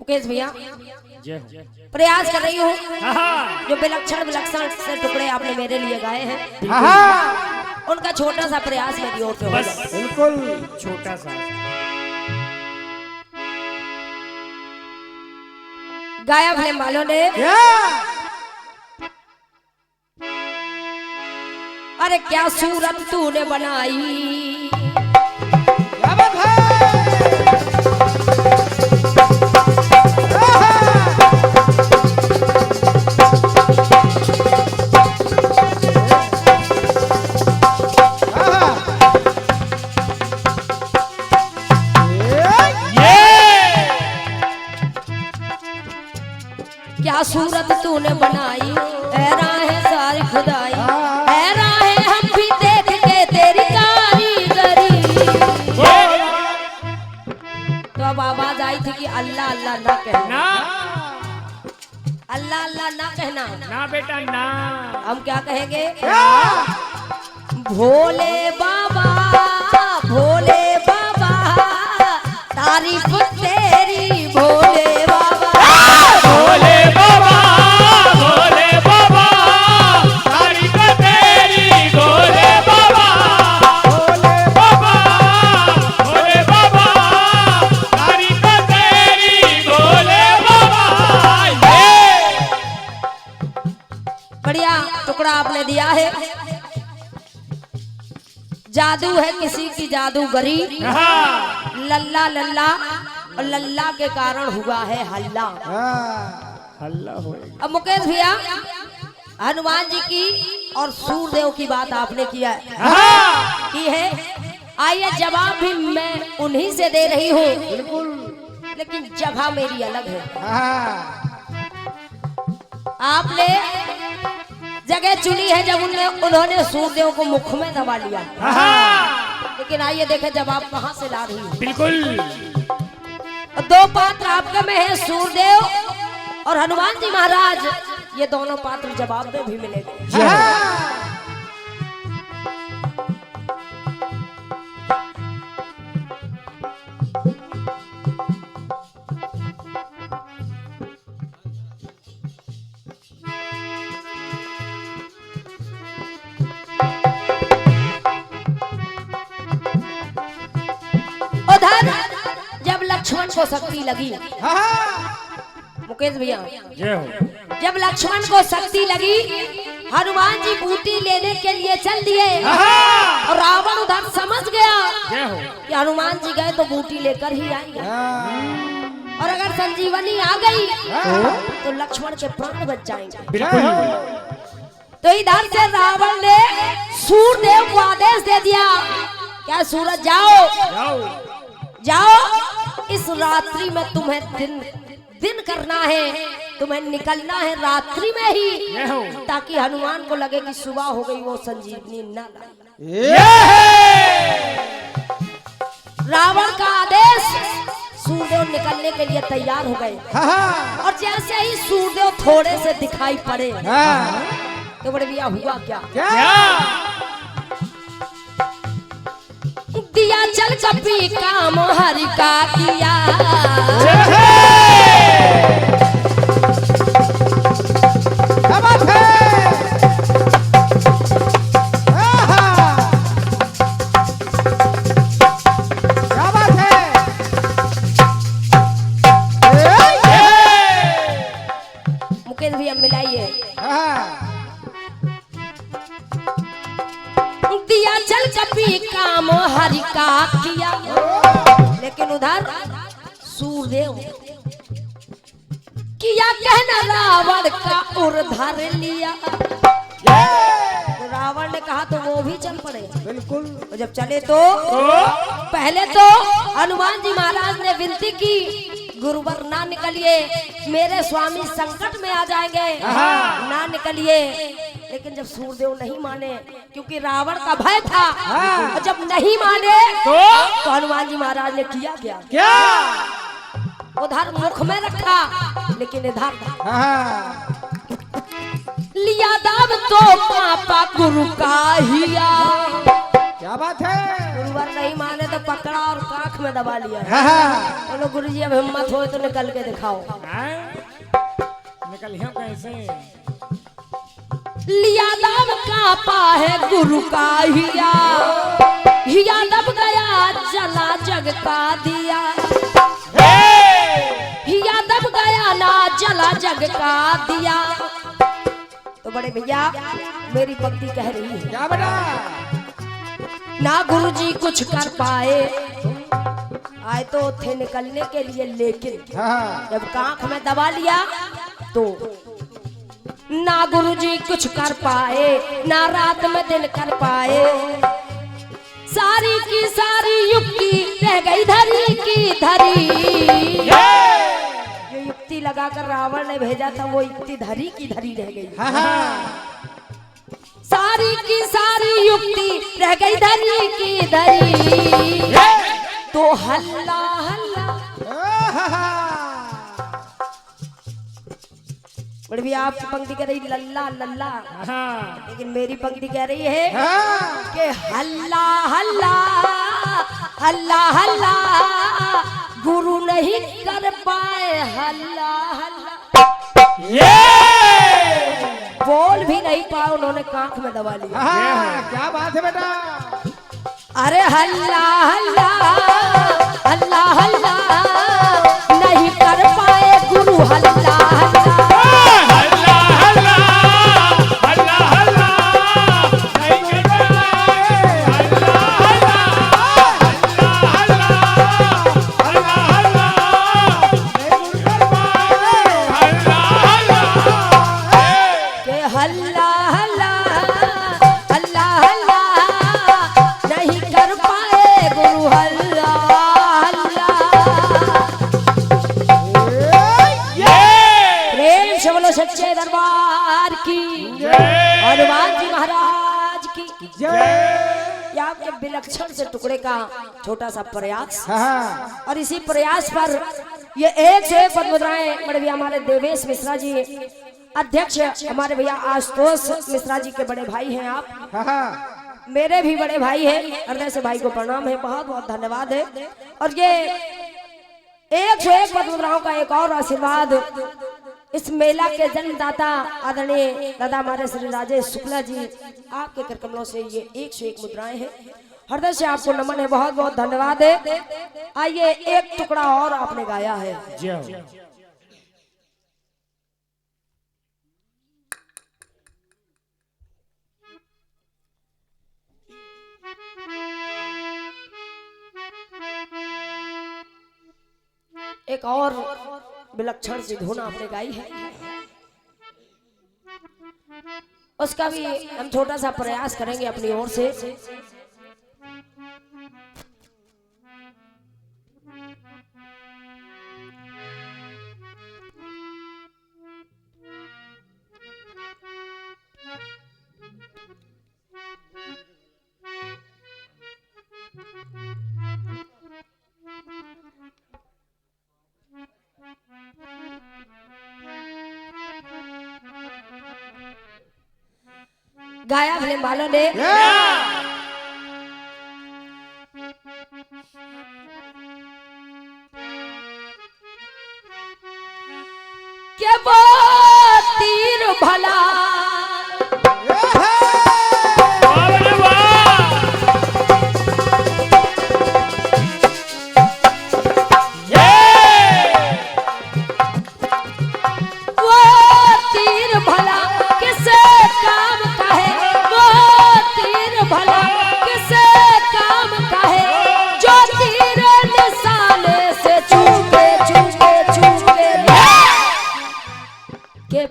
मुकेश भैया प्रयास कर रही हूँ जो विलक्षण विलक्षण से टुकड़े आपने मेरे लिए गाए हैं उनका छोटा सा प्रयास मेरी ओर से बस बिल्कुल छोटा सा गाया फिल्म वालों ने। अरे क्या सूरत तूने बनाई, क्या सूरत तूने बनाई, हैरान है सारी खुदाई, हैरान है हम भी देख के तेरी कारीगरी। तो अब आवाज आई थी कि अल्लाह अल्लाह ना कहना, अल्लाह अल्लाह ना कहना ना बेटा ना। हम क्या कहेंगे, भोले बाबा भोले बाबा तारीफ तेरी भोले बाबा, भोले बाबा भोले बाबा तारीफ तेरी भोले बाबा, भोले बाबा भोले बाबा तारीफ तेरी भोले बाबा। बढ़िया टुकड़ा आपने दिया है। जादू है किसी की जादूगरी, लल्ला लल्ला और लल्ला के कारण हुआ है हल्ला। हल्ला होएगा। अब मुकेश भैया हनुमान जी की और सूरदेव की बात आपने किया है की है, आइए जवाब भी मैं उन्हीं से दे रही हूँ, लेकिन जगह मेरी अलग है। आपने जगह चुनी है जब उन्होंने सूरदेव को मुख में दबा लिया, लेकिन आइए देखें जवाब कहाँ से ला रही हूँ। बिल्कुल दो पात्र आपके में है, सूरदेव और हनुमान जी महाराज, ये दोनों पात्र जवाब में भी मिलेंगे। उधर जब लक्ष्मण को शक्ति लगी, मुकेश भैया जब लक्ष्मण को शक्ति लगी, हनुमान जी बूटी लेने के लिए चल दिए और रावण उधर समझ गया कि हनुमान जी गए तो बूटी लेकर ही आएंगे, और अगर संजीवनी आ गई तो लक्ष्मण के प्राण बच जाएंगे। तो इधर से रावण ने सूरदेव को आदेश दे दिया, क्या सूरज जाओ जाओ, इस रात्रि में तुम्हें दिन करना है, तुम्हें निकलना है रात्रि में ही, ताकि हनुमान को लगे कि सुबह हो गई वो संजीवनी न लाए। रावण का आदेश, सूरदेव निकलने के लिए तैयार हो गए, और जैसे ही सूरदेव थोड़े से दिखाई पड़े तो बड़े भैया हुआ क्या, दिया चल कभी काम हरि का किया, मुकेश भैया मिलाइए, दिया चल कभी काम हरि का किया, लेकिन उधर सूरदेव किया कहना रावण का उर्धर लिया। रावण ने कहा तो वो भी चल पड़े, बिल्कुल। जब चले तो पहले तो हनुमान जी महाराज ने विनती की, गुरुवर ना निकलिए, मेरे स्वामी संकट में आ जाएंगे, ना निकलिए। लेकिन जब सूरदेव नहीं माने, क्योंकि रावण का भय था, और जब नहीं माने तो हनुमान जी महाराज ने किया क्या, उधर मुख में रखा, लेकिन इधर लिया दाब तो पापा गुरु का हिया। क्या बात है, अगर नहीं माने तो पकड़ा और काख में दबा लिया। बोलो गुरुजी अब हिम्मत हो तो निकल के दिखाओ। निकल कैसे? लिया दब कांपा है गुरु का हिया, हिया दब गया जला जग का दिया, हिया दब गया ना जला जग का दिया। तो बड़े भैया मेरी पंक्ति कह रही है क्या बेटा? ना गुरुजी कुछ कर पाए, आए तो थे निकलने के लिए, लेकिन जब कांख में दबा लिया तो ना गुरुजी कुछ कर पाए, ना रात में दिन कर पाए। सारी की सारी युक्ति रह गई धरी की धरी। जो युक्ति लगाकर रावण ने भेजा था वो युक्ति धरी की धरी रह गई। सारी की सारी युक्ति रह गई धरी की धरी। तो हल्ला हल्ला बड़ी भी आपकी पंक्ति कह रही लल्ला लल्ला, लेकिन मेरी पंक्ति कह रही है कि हल्ला हल्ला हल्ला हल्ला गुरु नहीं कर पाए हल्ला हल्ला। बोल भी नहीं पाए, उन्होंने कांख में दबा लिया। क्या बात है बेटा? अरे हल्ला हल्ला हल्ला हल्ला नहीं कर पाए गुरु हल्ला हल्ला। सच्चे दरबार की, हनुमान जी महाराज की जय। आपके विलक्षण से टुकड़े का छोटा सा प्रयास, और इसी प्रयास पर ये एक से एक मुद्राएं बड़े भैया हमारे देवेश मिश्रा जी अध्यक्ष, हमारे भैया आशुतोष मिश्रा जी के बड़े भाई हैं आप, मेरे भी बड़े भाई हैं, हृदय से भाई को प्रणाम है, बहुत बहुत धन्यवाद है। और ये एक से एक मुद्राओं का एक और आशीर्वाद इस मेला के जन्मदाता आदरणीय दादा हमारे श्री राजेश शुक्ला जी, आपके कर कमलों से ये एक से एक मुद्राएं हैं, हृदय से आपको नमन है, बहुत बहुत धन्यवाद है। आइए एक टुकड़ा और आपने गाया है। एक और विलक्षण सी धुन आपने गाई है, उसका भी हम छोटा सा प्रयास करेंगे अपनी ओर से। गाया फिल्म वालों ने क्या वो तीर भला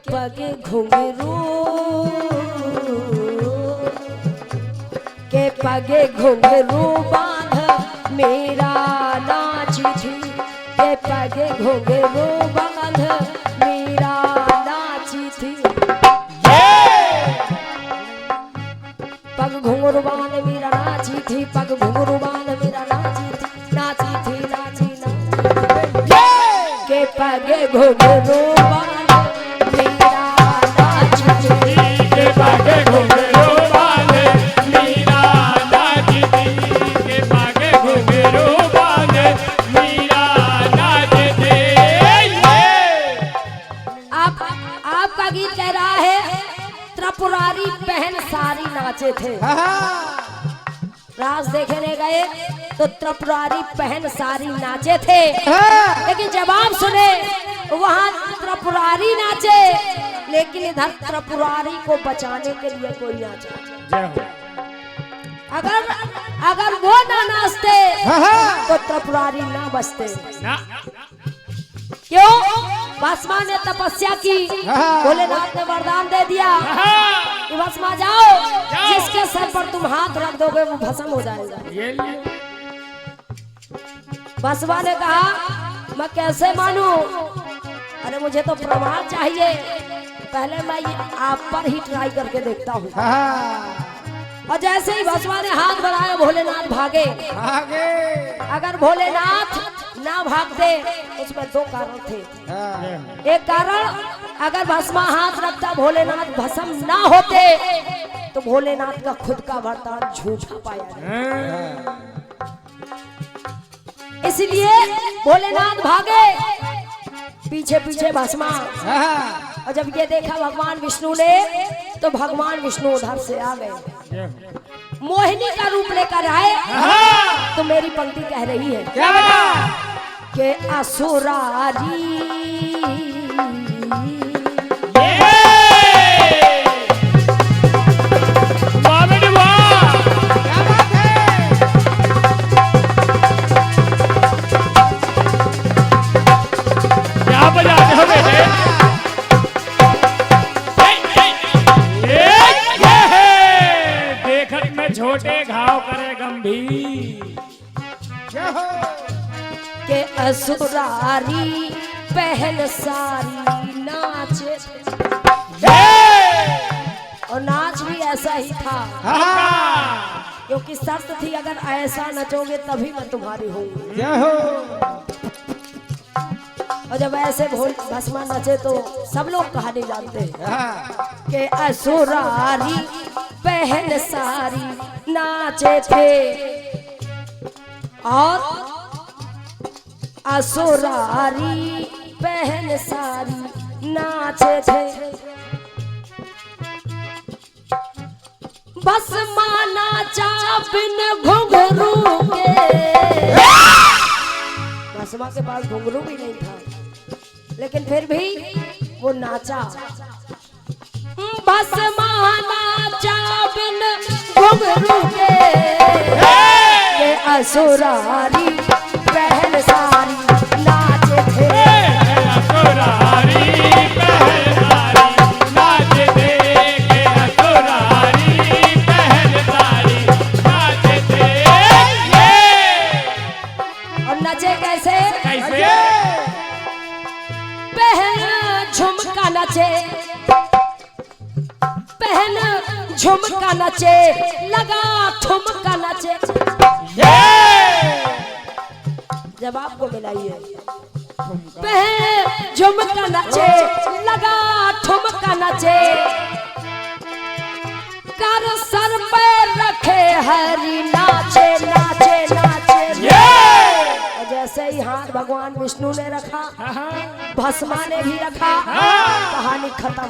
पगे घुंघरू के पगे घुंघरू बांध मेरा नाची थी, के पगे घुंघरू बांध मेरा नाची थी। पग घुंघरू बांध मेरा नाची थी, पग घुंघरू बांध मेरा नाची थी, नाची थी नाची नाची के पगे घुंघरू बांध के पागे घुंघरू बांधे मीरा नाचती के त्रिपुरारी पहन सारी नाचे थे। रास देखने गए तो त्रिपुरारी पहन सारी नाचे थे, लेकिन जब आप सुने वहाँ त्रिपुरारी नाचे, लेकिन इधर त्रिपुरारी को बचाने के लिए कोई नाचा। अगर वो ना नाचते तो त्रिपुरारी ना बचते। क्यों? भस्मा ने तपस्या की, भोलेनाथ ने वरदान दे दिया कि भस्मा जाओ, जिसके सर पर तुम हाथ रख दोगे वो भस्म हो जाएगा। भस्मा ने कहा मैं कैसे मानूं? अरे मुझे तो प्रमाण चाहिए, पहले मैं ये आप पर ही ट्राई करके देखता हूँ। और जैसे ही भस्मा ने हाथ बढ़ाया भोलेनाथ भागे। अगर भोलेनाथ ना भागते उसमें दो कारण थे। एक कारण, अगर भस्मा हाथ रखता भोलेनाथ भस्म ना होते तो भोलेनाथ का खुद का वरदान झूठा पाया। इसलिए भोलेनाथ भागे पीछे पीछे भस्मा। और जब ये देखा भगवान विष्णु ने तो भगवान विष्णु उधर से आ गए, मोहिनी का रूप लेकर आए। तो मेरी पंक्ति कह रही है कि असुरारी छोटे घाव करे गंभीर के असुरारी पहन सारी नाचे। और नाच भी ऐसा ही था, क्योंकि शर्त थी अगर ऐसा नचोगे तभी मैं तुम्हारी होंगी। और जब ऐसे भस्मा नचे तो सब लोग कहानी जानते हैं कि असुरारी पहन सारी नाचे थे और असुरारी पहन सारी नाचे थे। बस माना चा बिन घुंघरू के। भस्मा के पास घुंघरू भी नहीं था, लेकिन फिर भी वो नाचा। बस माना चा बिन घुंघरू के असुरारी पहन सारी नाचे थे। असुरारी पहन सारी नाचे थे, असुरारी पहन सारी नाचे थे। और नचे कैसे? पहन झुमका नचे, पहन झुमका नचे, लगा ठुमका नचे। जब आपको मिलाइए, पहन झुमका नचे, लगा ठुमका नचे, कर सर पे रखे हरी नाचे नाचे नाचे। जैसे ही हाथ भगवान विष्णु ने रखा, भस्मा ने भी रखा, कहानी खत्म।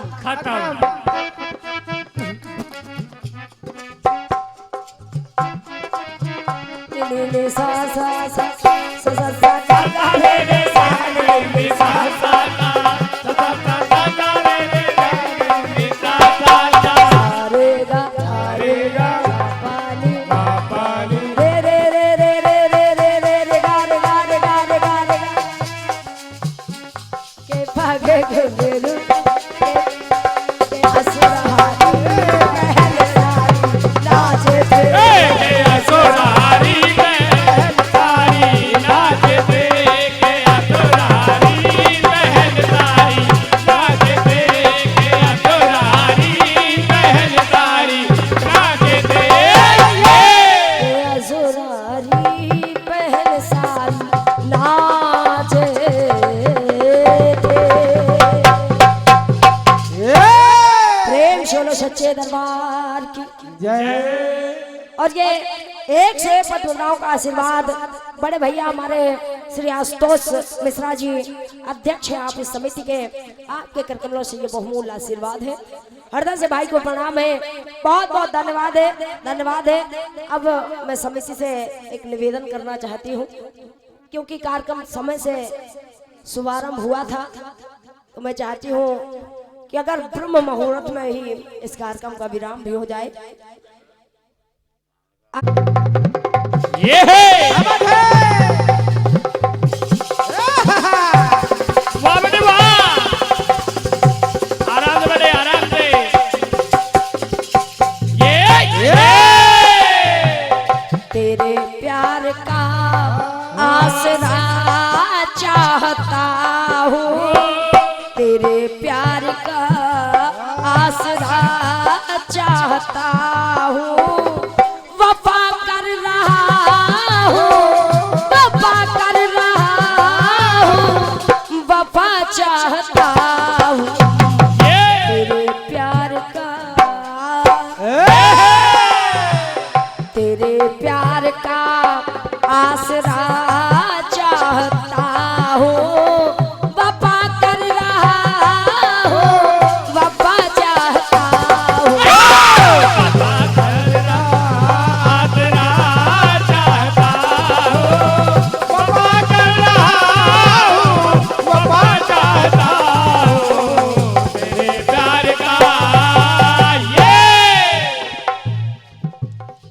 ले सा सा सा सा सा सा सा सा ले सा ले सा सा सा सा सा सा ले सा सा सा रे गा पानी पानी रे रे रे रे रे रे रे रे रे गा रे गा रे गा रे गा रे गा के भागे घुंघरू के असुरारी पहन सारी नाचे थे। असुरारी सच्चे दरबार की जय। और ये एक से एक पटुराओं का आशीर्वाद बड़े भैया हमारे श्री आशुतोष मिश्रा जी अध्यक्ष हैं आप इस समिति के, आपके करकमलों से ये बहुमूल्य आशीर्वाद है। हृदय से भाई को प्रणाम है, बहुत बहुत धन्यवाद है, धन्यवाद है। अब मैं समिति से एक निवेदन करना चाहती हूँ, क्योंकि कार्यक्रम समय से शुभारंभ हुआ था, तो मैं चाहती हूँ कि अगर ब्रह्म मुहूर्त में ही इस कार्यक्रम का विराम भी हो जाए। ये है वाह बेटे वाह, आराम से बेटे आराम से। ये तेरे प्यार का आसरा चाहता हूँ, तेरे प्यार का आसरा चाहता हूँ, वफा कर रहा हूँ, वफा कर रहा हूँ, वफा चाहता हूँ, तेरे प्यार का, तेरे प्यार का आसरा चाहता हूँ, वफा कर रहा हूँ, वफा चाहता हूँ।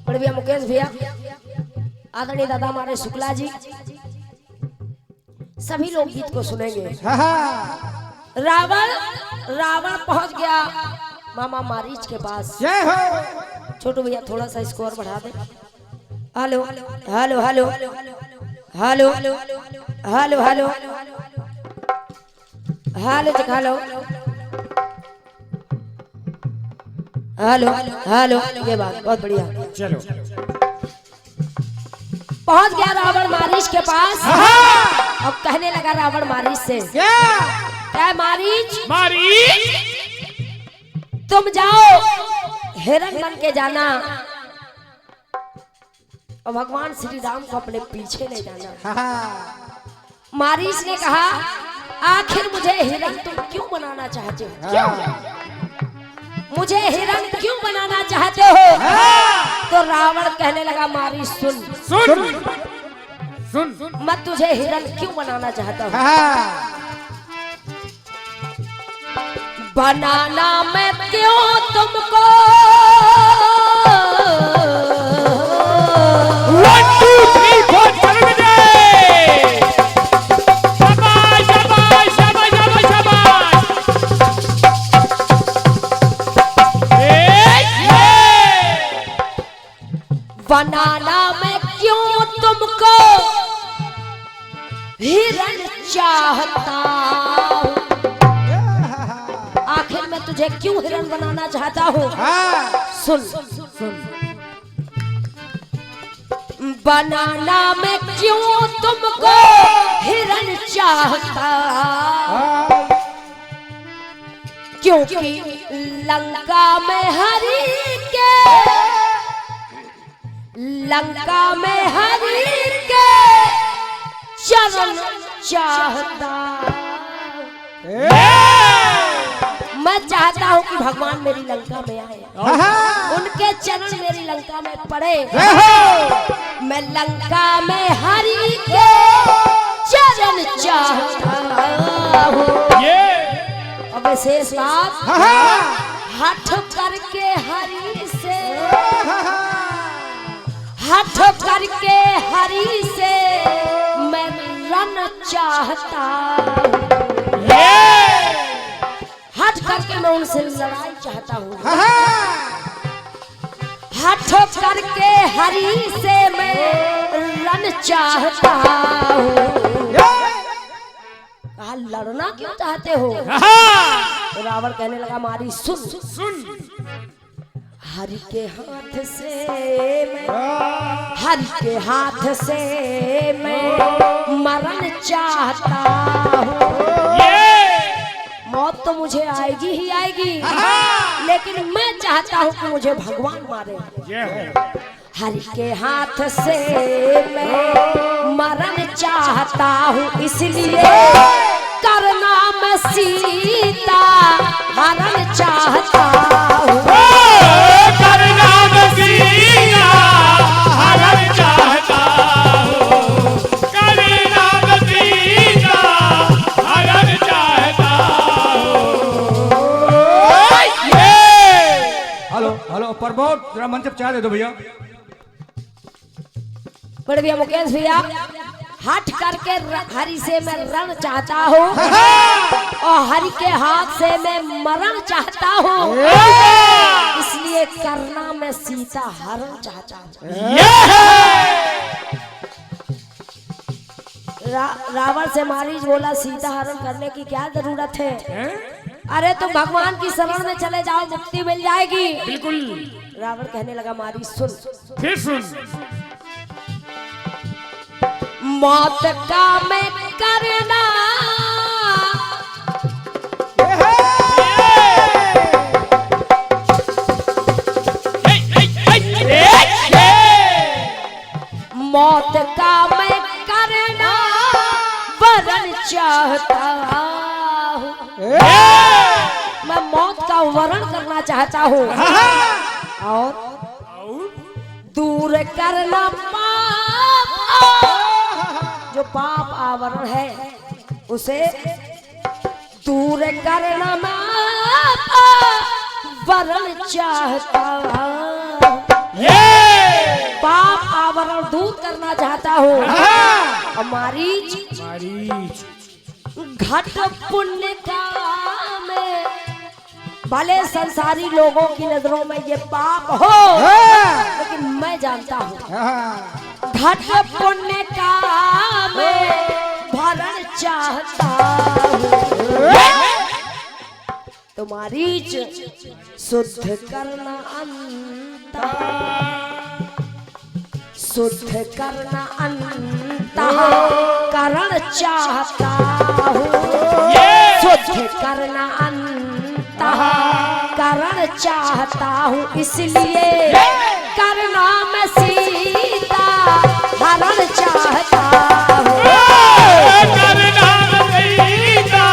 बड़े भैया मुकेश भैया, आदरणीय दादा हमारे शुक्ला जी, सभी लोग गीत को सुनेंगे। रावण रावण पहुंच गया मामा मारीच के पास। जय हो। छोटू भैया थोड़ा सा स्कोर बढ़ा दे। Hello hello hello hello hello hello hello दिखा लो, हेलो हेलो, ये बात बहुत बढ़िया। चलो पहुंच गया रावण मारीच के पास। अब कहने लगा रावण मारीच से, क्या मारीच, मारी तुम जाओ हिरण बन के जाना और भगवान श्री राम को अपने पीछे ले जाना। मारीच ने कहा, आखिर मुझे हिरण तुम क्यों बनाना चाहते हो? क्यों मुझे हिरण क्यों बनाना चाहते हो? तो रावण कहने लगा, मारीच सुन सुन सुन, मैं तुझे हिरण क्यों बनाना चाहता हूँ? बनाना मैं क्यों तुमको, 1 2 3 4 चल बजे। शाबाश शाबाश शाबाश शाबाश शाबाश। बनाना मैं क्यों तुमको हिरण चाहता हूँ, आखिर मैं तुझे क्यों हिरण बनाना चाहता हूँ? सुन बनाना मैं क्यों तुमको हिरण चाहता, क्योंकि लंका में हरि के, लंका में हरि के चरण चाहता। मैं चाहता हूँ कि भगवान मेरी लंका में आए, उनके चरण मेरी लंका में पड़े। मैं लंका में हरि के चरण चाहता हूँ। अब शेष बात, हठ करके हरि से, हठ करके हरि से मैं रन चाहता हूँ। हठ करके मैं उनसे लड़ाई चाहता हूँ। हठ करके हरि से मैं रन चाहता हूँ। कहा लड़ना क्यों चाहते हो? तो रावण कहने लगा, मारी सुन, हरि के हाथ से मैं, हरि के हाथ से मैं मरण चाहता हूँ। मौत तो मुझे आएगी ही आएगी, लेकिन मैं चाहता हूँ कि मुझे भगवान मारे। हरि के हाथ से मैं मरण चाहता हूँ, इसलिए करना मैं सीता हरण चाहता हूँ। करना मैं सीता हरण चाहता हूँ, करना मैं सीता हरण चाहता हूँ। हेलो हेलो प्रमोद, जरा मंच पे चाय दे दो भैया। बड़े भैया मुकेश भैया, हट करके हरि से मैं रण चाहता हूँ और हरि के हाथ से मैं मरण चाहता हूँ, इसलिए करना मैं सीता हरण चाहता हूँ। रावण से मारीच बोला सीता हरण करने की क्या जरूरत है? अरे तुम भगवान की शरण में चले जाओ, मुक्ति मिल जाएगी। बिल्कुल। रावण कहने लगा मारीच सुन, फिर सुन। मौत का मैं करना मौत का मैं करना वरण चाहता हूँ, मैं मौत का वरण करना चाहता हूँ और दूर करना पाप, जो पाप आवरण है उसे दूर करना मैं वरण चाहता हूँ, पाप आवरण दूर करना चाहता हूँ। मारीच घट पुण्य का में भले संसारी लोगों की नजरों में ये पाप हो, लेकिन मैं जानता हूँ घट पुण्य का मैं भरण चाहता हूँ। तुम्हारी शुद्ध करना अंतः, शुद्ध करना अंतः करण चाहता हूँ, शुद्ध करना अंतः करण चाहता हूँ, इसलिए करना मैं सीता हरण चाहता हूँ। करना मैं सीता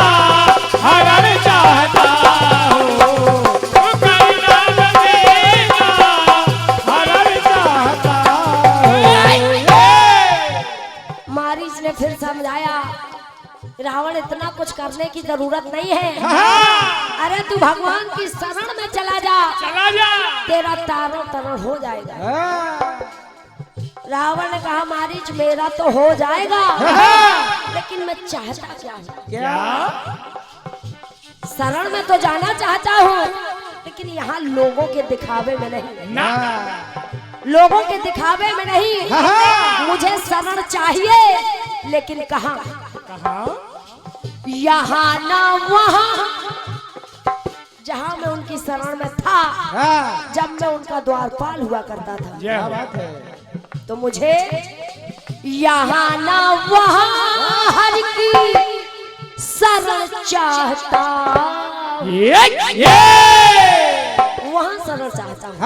हरण चाहता हूँ, करना मैं सीता हरण चाहता हूँ। मारीच ने फिर समझाया रावण इतना कुछ करने की जरूरत नहीं है, अरे तू भगवान की शरण में चला जा, तेरा तारो तरण हो जाएगा। रावण ने कहा मारीच मेरा तो हो जाएगा, लेकिन मैं चाहता क्या हूँ? शरण में तो जाना चाहता हूँ, लेकिन यहाँ लोगों के दिखावे में नहीं, लोगों के दिखावे में नहीं, मुझे शरण चाहिए, लेकिन कहाँ? यहाँ ना वहाँ, जहाँ मैं उनकी शरण में था, जब मैं उनका द्वारपाल हुआ करता था। क्या बात है? तो मुझे यहाँ ना वहाँ हर की शरण चाहता, वहाँ शरण चाहता हूँ,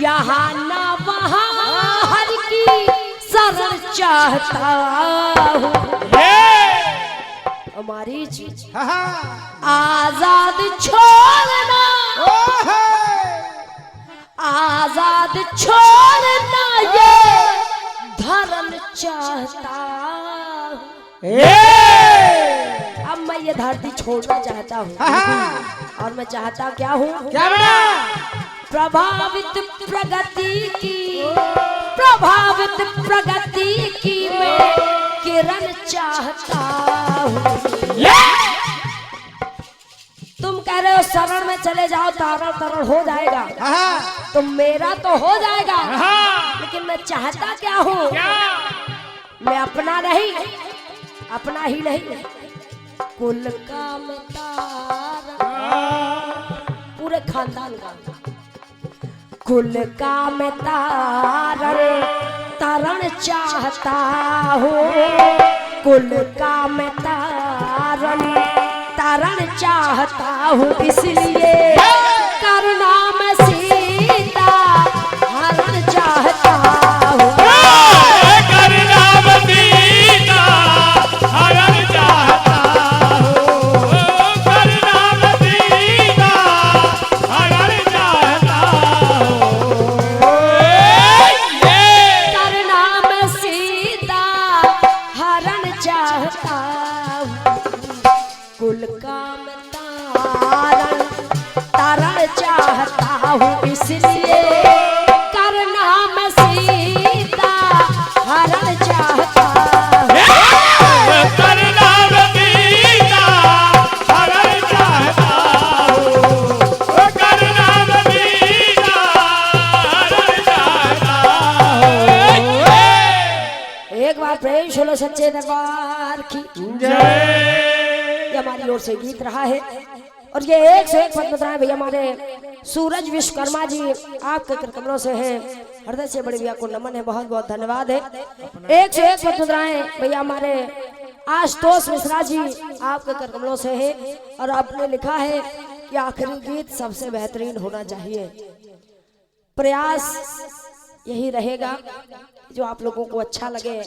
यहाँ ना वहाँ हर की शरण चाहता हूँ। हमारी चीज आजाद छोड़ना, आजाद छोड़ना ये धर्म चाहता हूँ। अब मैं ये धरती छोड़ना चाहता हूँ, और मैं चाहता क्या हूँ? प्रभावित प्रगति की, प्रभावित प्रगति की मैं किरण चाहता हूँ। तुम कह रहे हो शरण में चले जाओ तारण तरण हो जाएगा, तो मेरा तो हो जाएगा, लेकिन मैं चाहता क्या हूँ? मैं अपना नहीं, अपना ही नहीं, कुल का मैं तारण, पूरे खानदान का, कुल का मैं तारण तरण चाहता हूँ, कुल का मैं तारण तरण चाहता हूँ, इसलिए करना मैं सीता हरण इसलिए करना मैं सीता हरण चाहता करना मैं सीता हरण चाहता हूँ, करना मैं सीता हरण चाहता हूँ। एक बार प्रेम सुनो सच्चे दरबार की जय। ये हमारी ओर से गीत रहा है और ये एक से एक पद बताए भैया हमारे सूरज विश्वकर्मा जी आपके कर कमलों से हैं, हृदय से बड़े भैया को नमन है, बहुत बहुत धन्यवाद है। एक से एक पद बताए भैया हमारे आशुतोष मिश्रा जी आपके कर कमलों से है और आपने लिखा है कि आखिरी गीत सबसे बेहतरीन होना चाहिए। प्रयास यही रहेगा जो आप लोगों को अच्छा लगे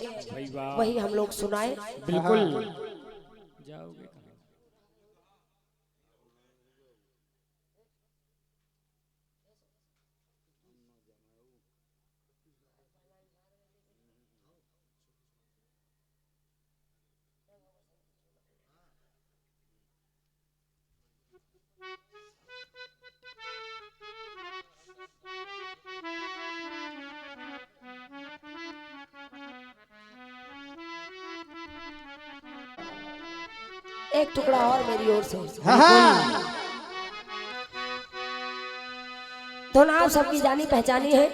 वही हम लोग सुनाए। बिल्कुल जाओगे एक टुकड़ा और मेरी ओर से तो ना आप सबकी जानी पहचानी है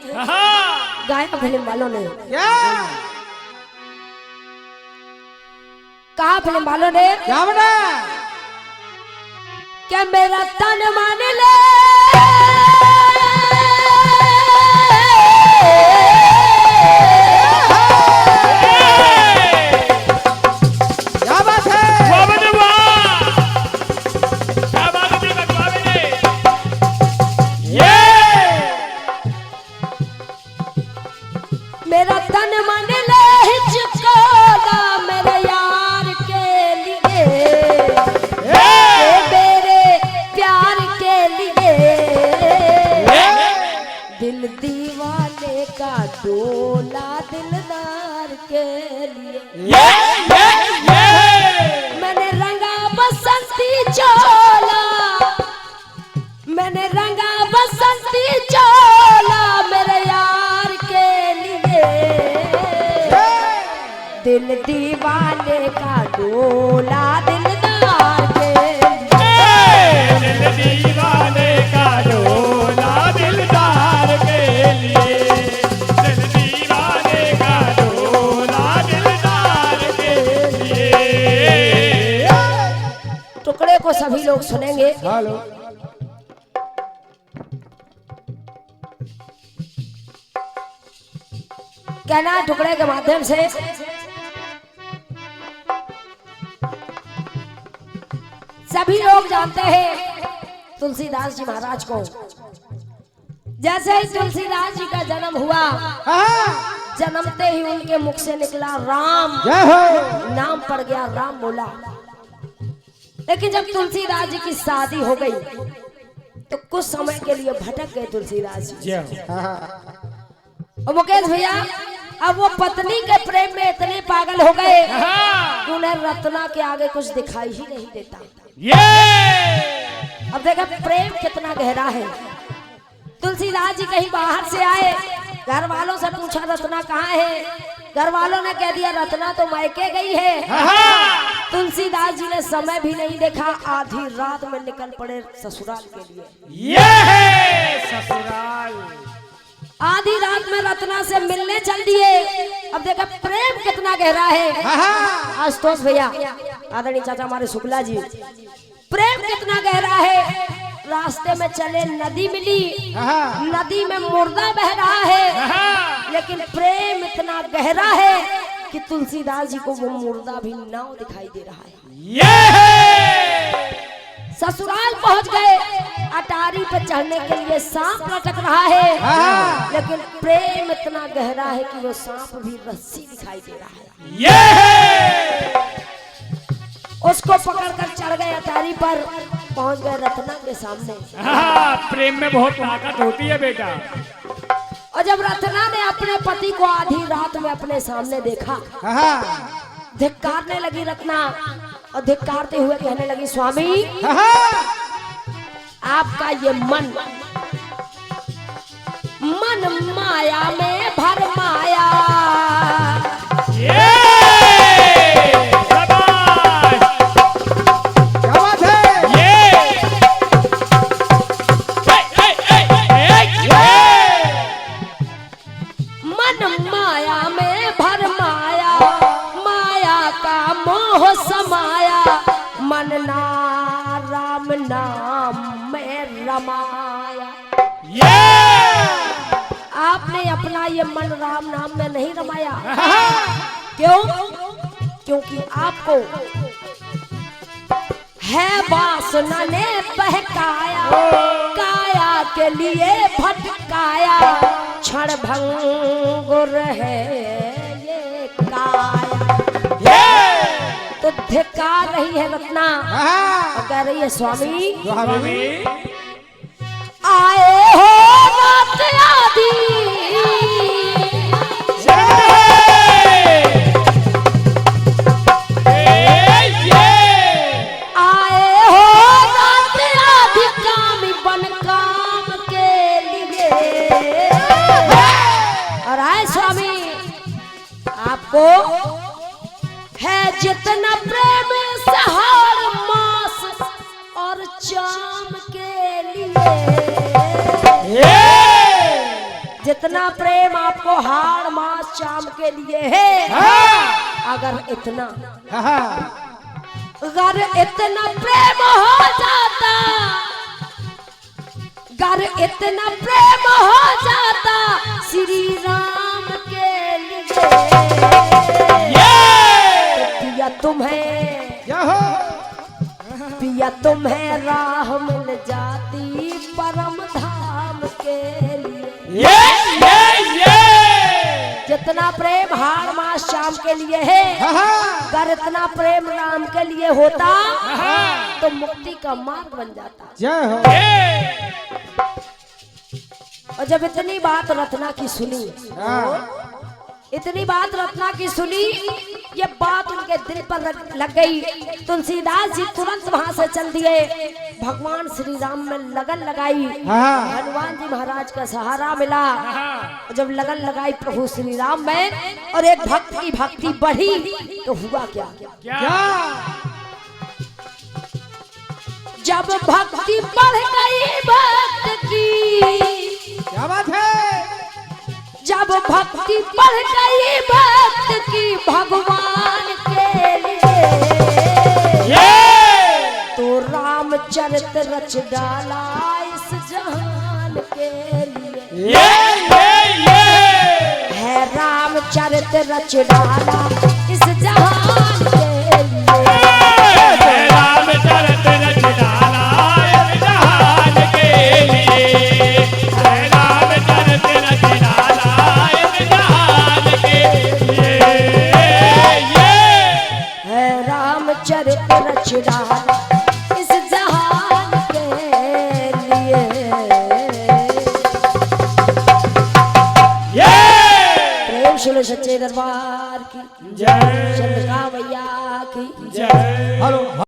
गायक फिल्म वालों ने कहा, फिल्म वालों ने क्या मेरा तन मान ले मेरा तन मन ले हिचकोला मेरे यार के लिए मेरे प्यार के लिए दिल दीवाने का डोला दिलदार के लिए मैंने रंगा बसंती चोला मैंने रंगा बसंती चोला मेरे यार के लिए दिल दीवाने का डोला दिलदार के दिल दीवाने का डोला दिलदार के लिए, दिल दीवाने का डोला दिलदार के लिए। टुकड़े को सभी लोग सुनेंगे। हेलो कहना टुकड़े के माध्यम से सभी लोग जानते हैं तुलसीदास जी महाराज को। जैसे ही तुलसीदास जी का जन्म हुआ जन्मते ही उनके मुख से निकला राम, नाम पड़ गया राम बोला। लेकिन जब तुलसीदास जी की शादी हो गई तो कुछ समय के लिए भटक गए तुलसीदास जी। और मुकेश भैया अब वो पत्नी के प्रेम में इतने पागल हो गए कि उन्हें रत्ना के आगे कुछ दिखाई ही नहीं देता। अब देखा प्रेम कितना गहरा है। तुलसीदास जी कहीं बाहर से आए, घर वालों से पूछा रत्ना कहाँ है, घर वालों ने कह दिया रत्ना तो मायके गई है। तुलसीदास जी ने समय भी नहीं देखा, आधी रात में निकल पड़े ससुराल के लिए। ये है ससुराल। आधी रात में रत्ना से मिलने चल दिए। अब देखा प्रेम कितना गहरा है। आशुतोष भैया, आदरणीय चाचा हमारे शुक्ला जी, प्रेम कितना गहरा है। रास्ते में चले नदी मिली, नदी में मुर्दा बह रहा है, लेकिन प्रेम इतना गहरा है कि तुलसीदास जी को वो मुर्दा भी नाव दिखाई दे रहा है। ससुराल पहुंच गए, अटारी पर चढ़ने के लिए सांप लटक रहा है, लेकिन प्रेम इतना गहरा है कि वो सांप भी रस्सी दिखाई दे रहा है। उसको पकड़कर चढ़ गए, अटारी पर पहुंच गए रत्ना के सामने। प्रेम में बहुत ताकत होती है बेटा। और जब रत्ना ने अपने पति को आधी रात में अपने सामने देखा, धिक्कारने लगी रत्ना, और धिक्कारते हुए कहने लगी स्वामी आपका ये मन आपने अपना ये मन राम नाम में नहीं रमाया। क्यों? क्योंकि आपको है वासना ने बहकाया, काया के लिए भटकाया, क्षण भंगुर है ये काया। तो धिक्कार रही है रत्ना और कह रही है स्वामी आए हो रात आदि, आपको है जितना प्रेम सहार मास और चाम के लिए, जितना प्रेम आपको हार मास चाम के लिए है, अगर इतना प्रेम हो जाता, अगर इतना प्रेम हो जाता श्री राम के लिए, पिया तुम्हें राह मिल जाती परम धाम के लिए। जितना प्रेम हार मास शाम के लिए है, अगर इतना प्रेम राम के लिए होता तो मुक्ति का मार्ग बन जाता। जय हो। और जब इतनी बात रत्ना की सुनी, इतनी बात रत्ना की सुनी, ये बात उनके दिल पर लग गई। तुलसीदास जी तुरंत वहां से चल दिए, भगवान श्री राम में लगन लगाई, हनुमान जी महाराज का सहारा मिला। जब लगन लगाई प्रभु श्री राम में और एक भक्त की भक्ति बढ़ी तो हुआ क्या? जब भक्ति बढ़ गई भक्त की, क्या बात है? जब भक्ति बढ़ गई भक्त की भगवान के लिए, तो रामचरित रच डाला इस जहान के लिए। है रामचरित रच डाला इस जहान के लिए। रामचरित रच डाला इस जहान के लिए। रामचरित रच डाला इस जहान के लिए। रामचरित रच डाला इस जहान के लिए। प्रेम सुनो सच्चे दरबार की जय।